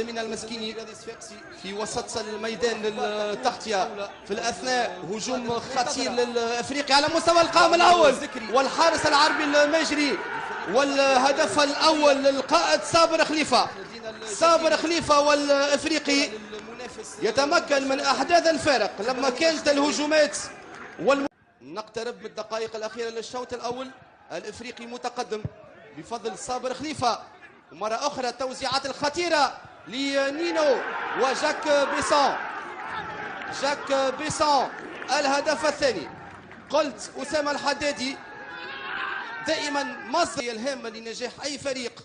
من المسكيني في وسط الميدان التغطية في الأثناء هجوم خطير للأفريقي على مستوى القائم الأول والحارس العربي المجري والهدف الأول للقائد صابر خليفة. صابر خليفة والأفريقي يتمكن من أحداث الفارق لما كانت الهجومات نقترب من الدقائق الأخيرة للشوط الأول. الأفريقي متقدم بفضل صابر خليفة، ومرة أخرى التوزيعات الخطيرة لنينو وجاك بيسون. جاك بيسون الهدف الثاني. قلت أسامة الحدادي دائما مصدر الهامة لنجاح أي فريق.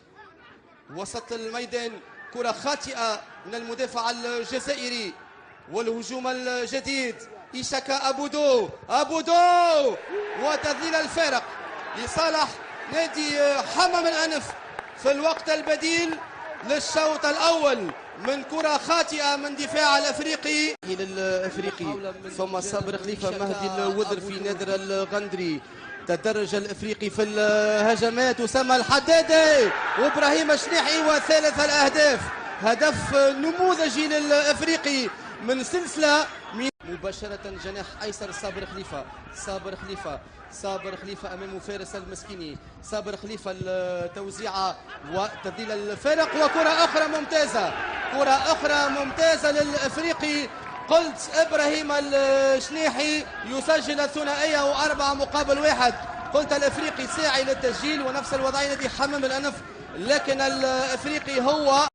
وسط الميدان كرة خاطئة من المدافع الجزائري والهجوم الجديد إيشاكا أبودو وتذليل الفارق لصالح نادي حمام الأنف في الوقت البديل للشوط الأول من كرة خاطئة من دفاع الأفريقي للأفريقي. ثم صابر خليفة مهدي الوذر في نادر الغندري. تدرج الأفريقي في الهجمات. أسامة الحدادي وإبراهيم الشنيحي وثالث الأهداف. هدف نموذجي للأفريقي من سلسلة مباشرة جناح أيسر صابر خليفة. صابر خليفة أمام فارس المسكيني. صابر خليفة التوزيعة وتذليل الفارق وكرة أخرى ممتازة للأفريقي. قلت إبراهيم الشنيحي يسجل الثنائية و4 مقابل 1. قلت الأفريقي ساعي للتسجيل ونفس الوضعية نادي حمام الأنف، لكن الأفريقي هو